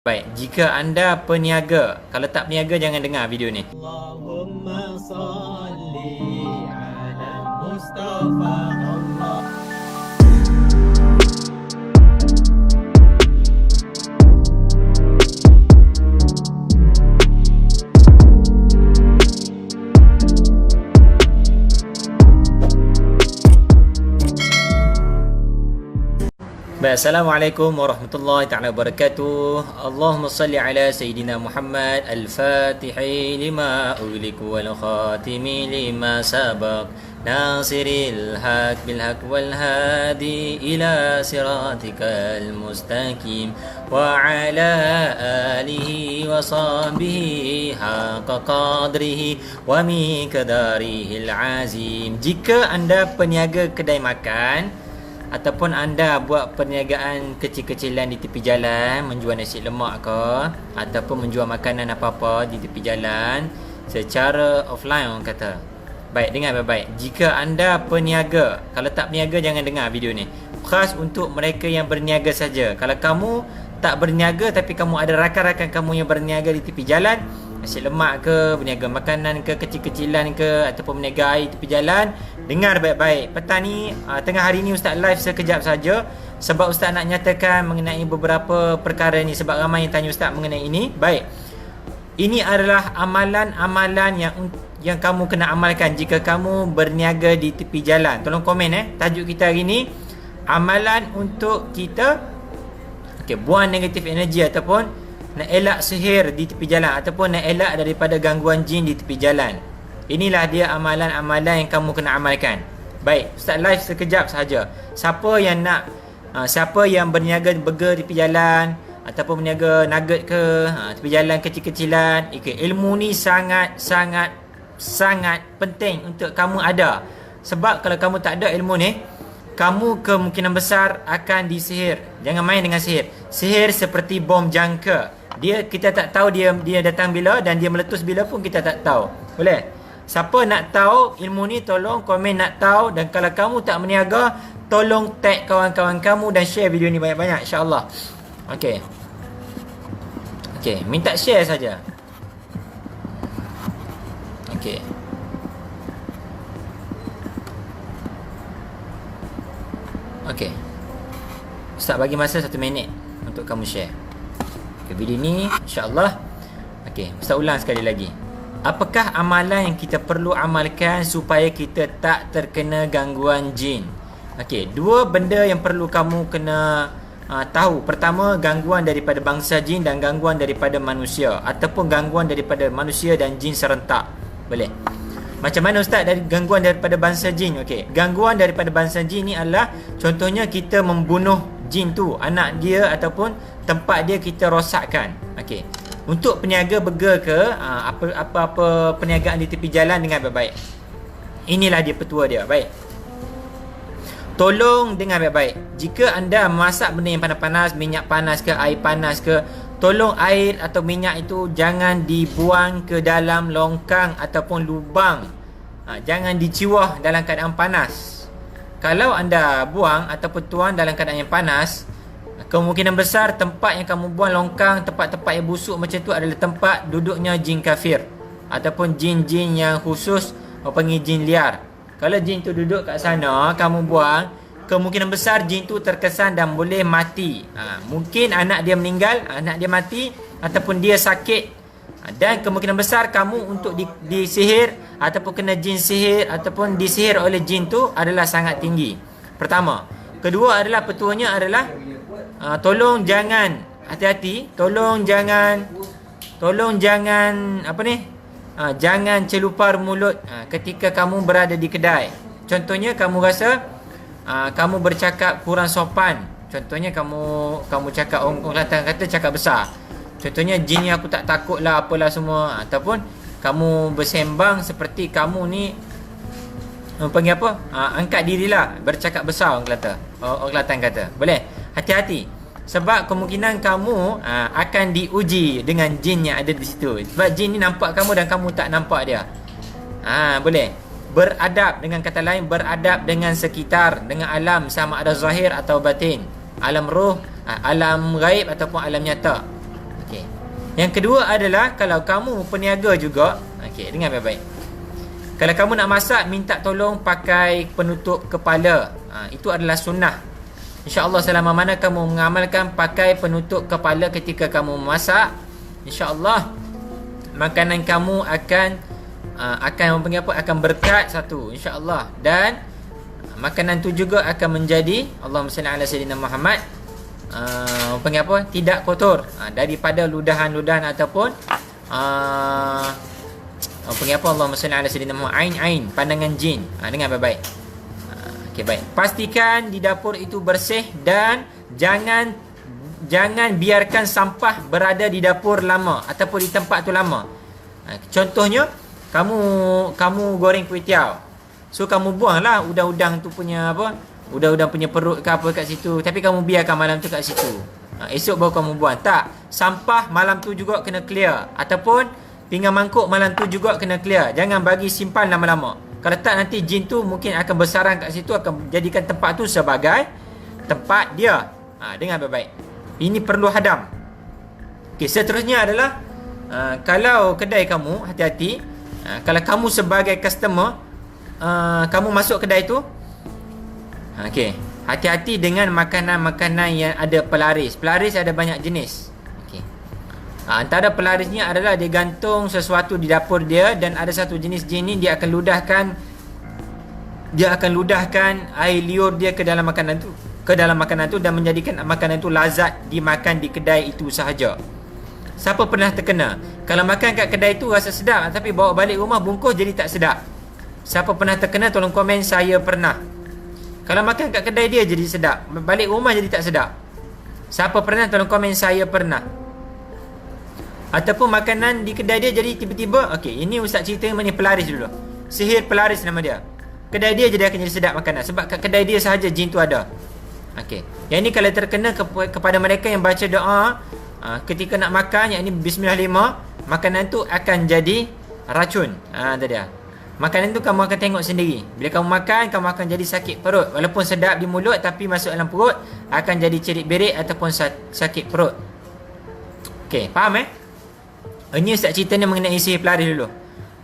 Baik, jika anda peniaga, kalau tak peniaga jangan dengar video ni. Allahumma salli ala Mustafa Allah. Baik, Assalamualaikum warahmatullahi ta'ala wabarakatuh. Allahumma salli ala Sayyidina Muhammad al-Fatihi lima uliku wal khatimi lima sabaq Nasiril haq bil haq wal hadi ila siratikal mustaqim wa ala alihi wa sahbihi haqqa qadrihi wa miqdarihil azim. Jika anda peniaga kedai makan ataupun anda buat perniagaan kecil-kecilan di tepi jalan, menjual nasi lemak ke ataupun menjual makanan apa-apa di tepi jalan secara offline orang kata. Baik, dengar baik-baik. Jika anda peniaga, kalau tak peniaga jangan dengar video ni. Khas untuk mereka yang berniaga saja. Kalau kamu tak berniaga tapi kamu ada rakan-rakan kamu yang berniaga di tepi jalan, nasi lemak ke, berniaga makanan ke, kecil-kecilan ke, ataupun berniaga air tepi jalan, dengar baik-baik. Petang ni, tengah hari ni Ustaz live sekejap saja sebab Ustaz nak nyatakan mengenai beberapa perkara ni sebab ramai yang tanya Ustaz mengenai ini. Baik, ini adalah amalan-amalan yang kamu kena amalkan jika kamu berniaga di tepi jalan. Tolong komen tajuk kita hari ni, amalan untuk kita buang negatif energi ataupun nak elak sihir di tepi jalan ataupun nak elak daripada gangguan jin di tepi jalan. Inilah dia amalan-amalan yang kamu kena amalkan. Baik, Ustaz live sekejap sahaja. Siapa yang berniaga burger di tepi jalan ataupun berniaga nugget ke tepi jalan kecil-kecilan, ilmu ni sangat penting untuk kamu ada. Sebab kalau kamu tak ada ilmu ni, kamu kemungkinan besar akan disihir. Jangan main dengan sihir. Sihir seperti bom jangka. Kita tak tahu dia datang bila dan dia meletus bila pun kita tak tahu. Boleh? Siapa nak tahu ilmu ni tolong komen nak tahu, dan kalau kamu tak berniaga tolong tag kawan-kawan kamu dan share video ni banyak-banyak insya-Allah. Okey, minta share saja. Okey. Okey. Ustaz bagi masa 1 minit untuk kamu share. Video ni insya-Allah. Okey, Ustaz ulang sekali lagi. Apakah amalan yang kita perlu amalkan supaya kita tak terkena gangguan jin? Okey, 2 benda yang perlu kamu kena tahu. Pertama, gangguan daripada bangsa jin dan gangguan daripada manusia ataupun gangguan daripada manusia dan jin serentak. Boleh? Macam mana Ustaz dari gangguan daripada bangsa jin? Okey, gangguan daripada bangsa jin ni adalah contohnya kita membunuh jin tu, anak dia ataupun tempat dia kita rosakkan. Okey. Untuk peniaga burger ke apa-apa perniagaan di tepi jalan, dengan baik-baik. Inilah dia petua dia. Baik. Tolong dengar baik-baik. Jika anda masak benda yang panas-panas, minyak panas ke, air panas ke, tolong air atau minyak itu jangan dibuang ke dalam longkang ataupun lubang. Jangan diciwah dalam keadaan panas. Kalau anda buang ataupun tuang dalam keadaan yang panas, kemungkinan besar tempat yang kamu buang longkang, tempat-tempat yang busuk macam tu adalah tempat duduknya jin kafir ataupun jin-jin yang khusus, panggil jin liar. Kalau jin tu duduk kat sana, kamu buang, kemungkinan besar jin tu terkesan dan boleh mati. Mungkin anak dia meninggal, anak dia mati, ataupun dia sakit. Dan kemungkinan besar kamu untuk disihir ataupun kena jin sihir ataupun disihir oleh jin tu adalah sangat tinggi. Pertama. Kedua adalah petuanya adalah tolong jangan, hati-hati, tolong jangan jangan celupar mulut ketika kamu berada di kedai. Contohnya kamu rasa kamu bercakap kurang sopan. Contohnya kamu cakap, orang Kelantan kata cakap besar. Contohnya, jin ni aku tak takut lah apalah semua. Ataupun kamu bersembang seperti kamu ni panggil apa? Angkat dirilah, bercakap besar orang Kelantan kata. Boleh? Hati-hati. Sebab kemungkinan kamu akan diuji dengan jin yang ada di situ. Sebab jin ni nampak kamu dan kamu tak nampak dia. Boleh? Beradab, dengan kata lain beradab dengan sekitar, dengan alam, sama ada zahir atau batin, alam roh, alam gaib ataupun alam nyata. Yang kedua adalah kalau kamu peniaga juga, okey, dengar baik-baik. Kalau kamu nak masak, minta tolong pakai penutup kepala. Itu adalah sunnah. InsyaAllah selama mana kamu mengamalkan pakai penutup kepala ketika kamu memasak, InsyaAllah makanan kamu akan berkat satu, InsyaAllah. Dan makanan tu juga akan menjadi, Allahumma salli ala sayyidina Muhammad, tidak kotor daripada ludahan-ludahan ataupun Allahumma salli ala sayyidina Muhammad, ain pandangan jin. Dengar baik-baik. Okey, baik. Pastikan di dapur itu bersih dan jangan biarkan sampah berada di dapur lama ataupun di tempat tu lama. Contohnya kamu goreng kuih tiaw. So kamu buanglah udang-udang tu punya udang-udang punya perut ke apa kat situ, tapi kamu biarkan malam tu kat situ. Esok baru kamu buang. Tak, sampah malam tu juga kena clear, ataupun pinggan mangkuk malam tu juga kena clear. Jangan bagi simpan lama-lama. Kalau tak, nanti jin tu mungkin akan bersarang kat situ, akan jadikan tempat tu sebagai tempat dia. Dengar baik-baik. Ini perlu hadam. Okey, seterusnya adalah kalau kedai kamu, hati-hati. Kalau kamu sebagai customer, kamu masuk kedai tu, okey, hati-hati dengan makanan-makanan yang ada pelaris. Pelaris ada banyak jenis. Okey. Antara pelarisnya adalah dia gantung sesuatu di dapur dia, dan ada satu jenis jin ni dia akan ludahkan air liur dia ke dalam makanan tu, dan menjadikan makanan tu lazat dimakan di kedai itu sahaja. Siapa pernah terkena? Kalau makan kat kedai tu rasa sedap, tapi bawa balik rumah bungkus jadi tak sedap. Siapa pernah terkena tolong komen, saya pernah. Kalau makan kat kedai dia jadi sedap, balik rumah jadi tak sedap. Siapa pernah tolong komen, saya pernah. Ataupun makanan di kedai dia jadi tiba-tiba, okey, ini ustaz cerita mengenai pelaris dulu. Sihir pelaris nama dia. Kedai dia jadi akan jadi sedap makanan sebab kat kedai dia sahaja jin tu ada. Okey. Yang ni kalau terkena kepada mereka yang baca doa ketika nak makan, yang ni bismillah 5, makanan tu akan jadi racun. Tu dia. Makanan tu kamu akan tengok sendiri. Bila kamu makan, kamu akan jadi sakit perut. Walaupun sedap di mulut, tapi masuk dalam perut akan jadi cerit-berit ataupun sakit perut. Okey, faham Ini ustaz cerita ni mengenai sihir pelaris dulu.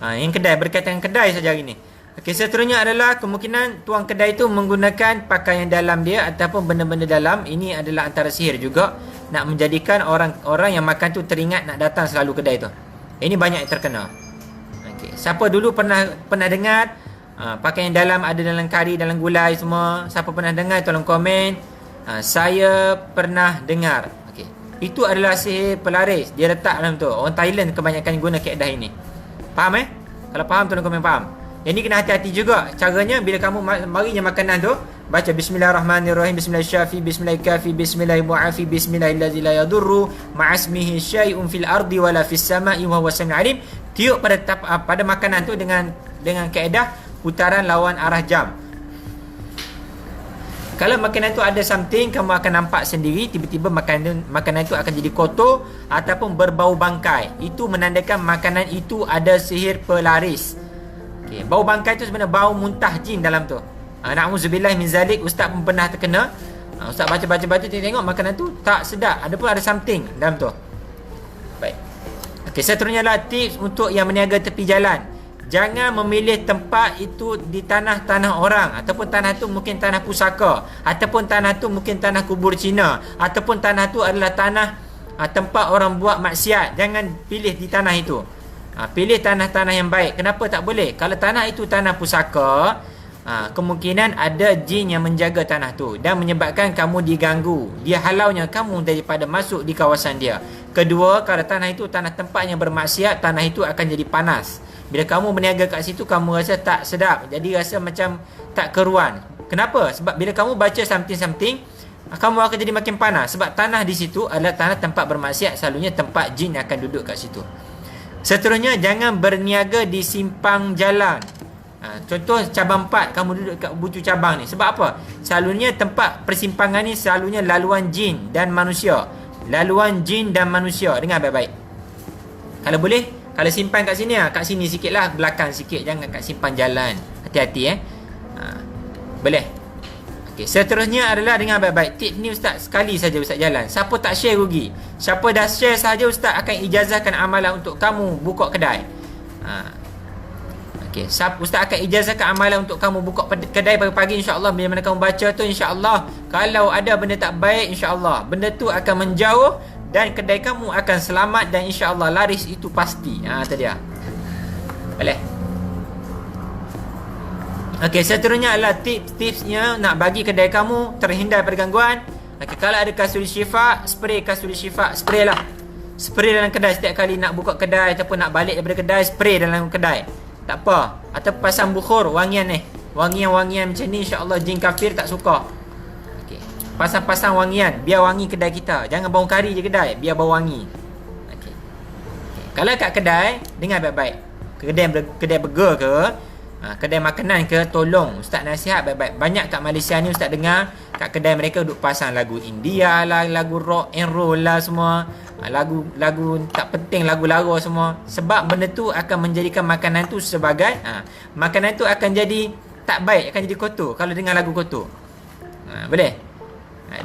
Yang kedai, berkaitan dengan kedai saja hari ni. Okey, seterusnya adalah kemungkinan tuang kedai tu menggunakan pakaian dalam dia ataupun benda-benda dalam. Ini adalah antara sihir juga, nak menjadikan orang yang makan tu teringat nak datang selalu kedai tu. Ini banyak yang terkena. Okey, siapa dulu pernah dengar pakaian dalam ada dalam kari, dalam gulai semua? Siapa pernah dengar tolong komen. Saya pernah dengar. Okey, itu adalah sihir pelaris. Dia letak dalam tu. Orang Thailand kebanyakan guna kaedah ini. Faham Kalau faham tolong komen faham. Yang ni kena hati-hati juga. Caranya bila kamu marinya makanan tu, baca bismillahirrahmanirrahim, bismillahirrahmanirrahim, bismillahirrahmanirrahim, bismillahirrahmanirrahim, bismillahirrahmanirrahim, la yadurru ma'asmihi syai'un fil ardi wala fis sama'i wa huwa samiul alim. Tiup pada makanan tu dengan kaedah putaran lawan arah jam. Kalau makanan tu ada something, kamu akan nampak sendiri, tiba-tiba makanan tu akan jadi kotor ataupun berbau bangkai. Itu menandakan makanan itu ada sihir pelaris. Okay. Bau bangkai tu sebenarnya bau muntah jin dalam tu. Na'udzubillah min zalik. Ustaz pun pernah terkena. Ustaz baca tengok makanan tu tak sedap. Ada pun ada something dalam tu. Baik. Okey, seterusnya lah tips untuk yang meniaga tepi jalan. Jangan memilih tempat itu di tanah-tanah orang, ataupun tanah tu mungkin tanah pusaka, ataupun tanah tu mungkin tanah kubur Cina, ataupun tanah tu adalah tanah tempat orang buat maksiat. Jangan pilih di tanah itu. Pilih tanah-tanah yang baik. Kenapa tak boleh? Kalau tanah itu tanah pusaka, kemungkinan ada jin yang menjaga tanah tu dan menyebabkan kamu diganggu. Dia halaunya kamu daripada masuk di kawasan dia. Kedua, kalau tanah itu tanah tempat yang bermaksiat, tanah itu akan jadi panas. Bila kamu berniaga kat situ, kamu rasa tak sedap, jadi rasa macam tak keruan. Kenapa? Sebab bila kamu baca something, kamu akan jadi makin panas. Sebab tanah di situ adalah tanah tempat bermaksiat. Selalunya tempat jin akan duduk kat situ. Seterusnya, jangan berniaga di simpang jalan. Contoh cabang 4, kamu duduk kat bucu cabang ni. Sebab apa? Selalunya tempat persimpangan ni selalunya laluan jin dan manusia. Laluan jin dan manusia. Dengar baik-baik. Kalau boleh, kalau simpan kat sini, kat sini sikit lah, belakang sikit. Jangan kat simpang jalan. Hati-hati Boleh. Okey, seterusnya adalah dengan baik-baik. Tip ni Ustaz sekali saja Ustaz jalan. Siapa tak share rugi. Siapa dah share saja Ustaz akan ijazahkan amalan untuk kamu buka kedai. Okey, Ustaz akan ijazahkan amalan untuk kamu buka kedai pagi-pagi, insya-Allah. Bila mana kamu baca tu, insya-Allah kalau ada benda tak baik, insya-Allah benda tu akan menjauh dan kedai kamu akan selamat dan insya-Allah laris itu pasti. Tu dia. Boleh. Okey, seterusnya adalah tips-tipsnya nak bagi kedai kamu terhindar pada gangguan. Okey, kalau ada kasturi syifa, spray kasturi syifa, spray lah. Spray dalam kedai setiap kali nak buka kedai ataupun nak balik daripada kedai, spray dalam kedai. Tak apa. Atau pasang bukhur, wangian ni. Wangian-wangian macam ni insya-Allah jin kafir tak suka. Okey. Pasang-pasang wangian, biar wangi kedai kita. Jangan bau kari je kedai, biar bau wangi. Okey. Kalau kat kedai, dengar baik-baik. Kedai burger ke, kedai makanan ke, tolong Ustaz nasihat baik-baik. Banyak kat Malaysia ni Ustaz dengar kat kedai mereka duk pasang lagu India lah, lagu rock and roll lah semua, lagu tak penting, lagu lara semua. Sebab benda tu akan menjadikan makanan tu sebagai makanan tu akan jadi tak baik, akan jadi kotor kalau dengar lagu kotor. Boleh?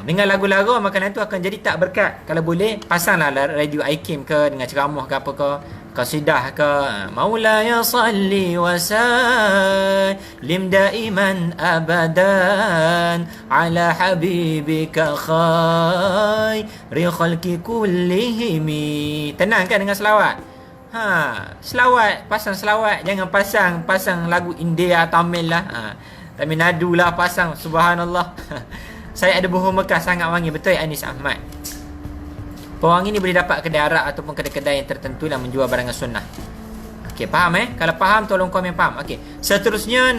Dengar lagu lara, makanan tu akan jadi tak berkat. Kalau boleh pasanglah radio Aikim ke, dengan ceramah ke apa ke, qasidah ke, Maulaya salli wa sallim daiman abadan ala habibika khairi khalqi kullihim. Tenang kan dengan selawat? Selawat, pasang selawat, jangan pasang lagu India, Tamil lah. Tamil Nadu lah pasang, subhanallah. Saya ada buah Mekah sangat wangi, betul Anis Ahmad. Pewangi ni boleh dapat kedai arak ataupun kedai-kedai yang tertentu yang menjual barangan sunnah. Okey, faham Kalau faham tolong komen faham. Okey. Seterusnya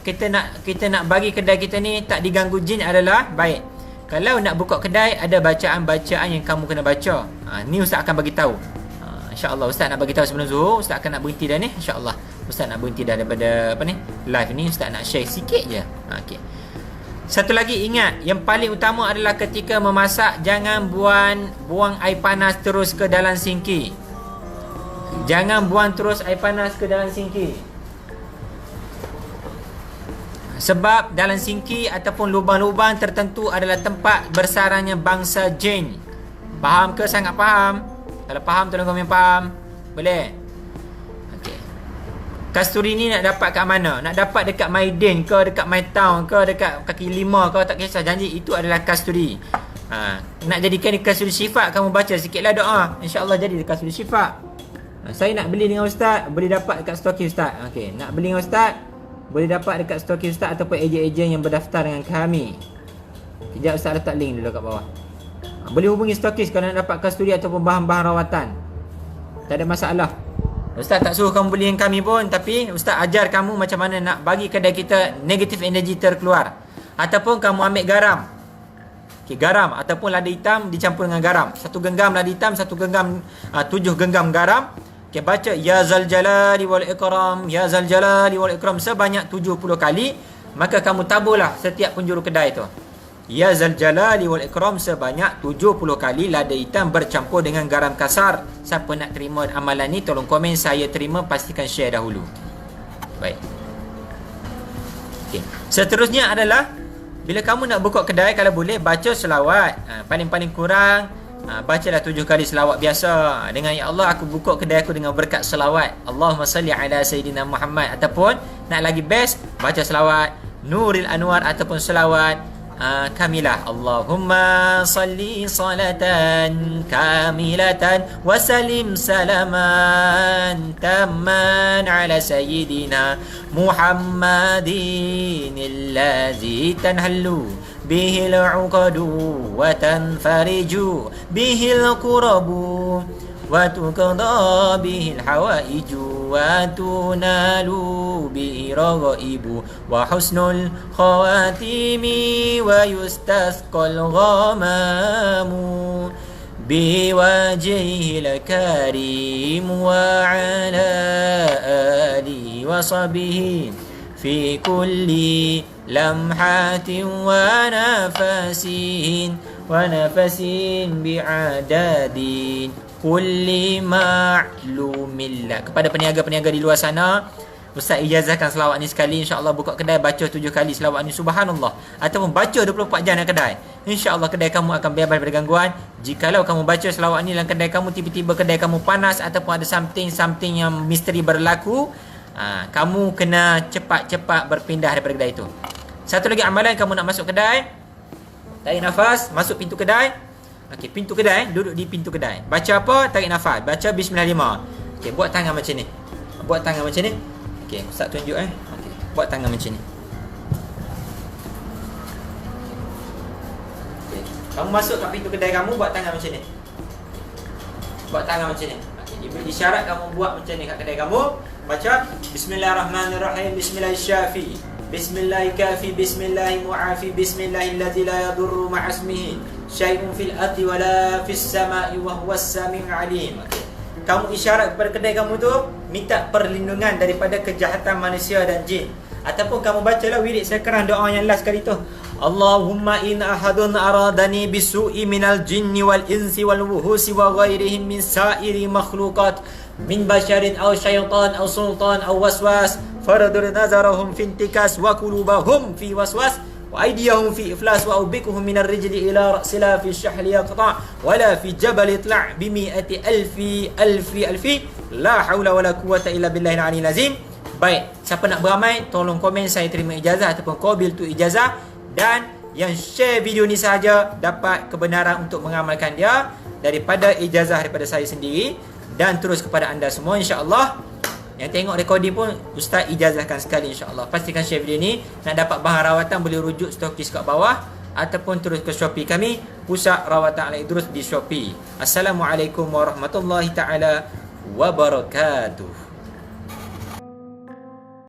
kita nak bagi kedai kita ni tak diganggu jin adalah baik. Kalau nak buka kedai ada bacaan-bacaan yang kamu kena baca. Ni Ustaz akan bagi tahu. Insya-Allah Ustaz nak bagi tahu sebelum Zuhur. Ustaz akan nak berhenti dah ni, insya-Allah. Ustaz nak berhenti dah daripada live ni. Ustaz nak share sikit je. Okey. Satu lagi ingat, yang paling utama adalah ketika memasak jangan buang air panas terus ke dalam sinki. Jangan buang terus air panas ke dalam sinki. Sebab dalam sinki ataupun lubang-lubang tertentu adalah tempat bersarangnya bangsa jin. Faham ke? Sangat faham? Kalau faham tolong komen faham. Boleh? Kasturi ni nak dapat kat mana? Nak dapat dekat Maidin ke, dekat My Town ke, dekat kaki lima ke, tak kisah. Janji itu adalah kasturi. Nak jadikan kasturi syifa, kamu baca sikitlah doa, InsyaAllah jadi kasturi syifa. Saya nak beli dengan Ustaz, boleh dapat dekat stokis Ustaz. Okey, nak beli dengan Ustaz, boleh dapat dekat stokis Ustaz ataupun ejen-ejen yang berdaftar dengan kami. Sekejap Ustaz letak link dulu kat bawah. Boleh hubungi stokis kalau nak dapat kasturi ataupun bahan-bahan rawatan. Tak ada masalah. Ustaz tak suruh kamu beli yang kami pun, tapi Ustaz ajar kamu macam mana nak bagi kedai kita negatif energi terkeluar. Ataupun kamu ambil garam. Okey, garam ataupun lada hitam dicampur dengan garam. Satu genggam lada hitam, satu genggam 7 genggam garam. Okey, baca ya zal jalali wal ikram, ya zal jalali wal ikram sebanyak 70 kali, maka kamu taburlah setiap penjuru kedai tu. Ya zal jalali wal ikram sebanyak 70 kali lada hitam bercampur dengan garam kasar. Siapa nak terima amalan ni tolong komen saya terima, pastikan share dahulu. Baik. Okey. Seterusnya adalah bila kamu nak buka kedai, kalau boleh baca selawat. Paling-paling kurang bacalah 7 kali selawat biasa. Dengan ya Allah aku buka kedai aku dengan berkat selawat. Allahumma salli ala sayyidina Muhammad, ataupun nak lagi best baca selawat Nuril Anwar ataupun selawat kamilah. Allahumma salli salatan kamilatan wa salim salaman tamman ala sayyidina Muhammadin alladhi tanhallu bihil uqadu wa tanfariju bihil kurabu wa tuqda bihil hawaiju wa tunalu bihi raghaibu wa husnul khawatimi wa yustasqal ghamamu bi wajhihil karim wa ala alihi wa sahbihi fi kulli lamhatin wa nafasin bi'adadin kulli ma'lumillah. Kepada peniaga-peniaga di luar sana, Ustaz ijazahkan selawat ni sekali, insya-Allah buka kedai baca 7 kali selawat ni subhanallah, ataupun baca 24 jam dalam kedai, insya-Allah kedai kamu akan bebas daripada gangguan. Jikalau kamu baca selawat ni dalam kedai kamu, tiba-tiba kedai kamu panas ataupun ada something yang misteri berlaku, kamu kena cepat-cepat berpindah daripada kedai itu. Satu lagi amalan, kamu nak masuk kedai, tarik nafas, masuk pintu kedai. Okey, pintu kedai, duduk di pintu kedai. Baca apa? Tarik nafas, baca bismillah 5. Okey, buat tangan macam ni. Buat tangan macam ni. Okey, Ustaz tunjuk Okey, buat tangan macam ni. Okey, kamu masuk kat pintu kedai kamu, buat tangan macam ni. Buat tangan macam ni. Okey, diberi isyarat kamu buat macam ni kat kedai kamu. Baca bismillahirrahmanirrahim, bismillahirrahmanirrahim, bismillahikafi, bismillahimu'afi, bismillahilladzi la yadurru ma'asmihi syai'un fil ardi wala fis sama'i wa huwas sami'ul 'alim. Okey, kamu isyarat kepada kedai kamu tu, minta perlindungan daripada kejahatan manusia dan jin. Ataupun kamu bacalah wirid sekarang doa yang last kali tu. Allahumma in ahadun aradani bisu'i minal jinni wal insi wal wuhusi wa ghairihim min sa'iri makhluqat min basharin aw syaitan aw sultan aw waswas faradur nazarahum fi intikas wa qulubahum fi waswas wa aydiyahum fi iflas wa ubikuhum minar rijli ila ra'sila fi syahli yaqta' wala fi jabal itla' bi mi'ati alfi la haula wala quwwata illa billahil aliyyil azim. Baik, siapa nak beramal tolong komen saya terima ijazah ataupun qabil tu ijazah, dan yang share video ni sahaja dapat kebenaran untuk mengamalkan dia daripada ijazah daripada saya sendiri dan terus kepada anda semua insya-Allah. Yang tengok recording pun Ustaz ijazahkan sekali insya-Allah. Pastikan share video ni. Nak dapat bahan rawatan boleh rujuk stokis kat bawah ataupun terus ke Shopee kami, Pusat Rawatan Al Idrus di Shopee. Assalamualaikum warahmatullahi taala wabarakatuh.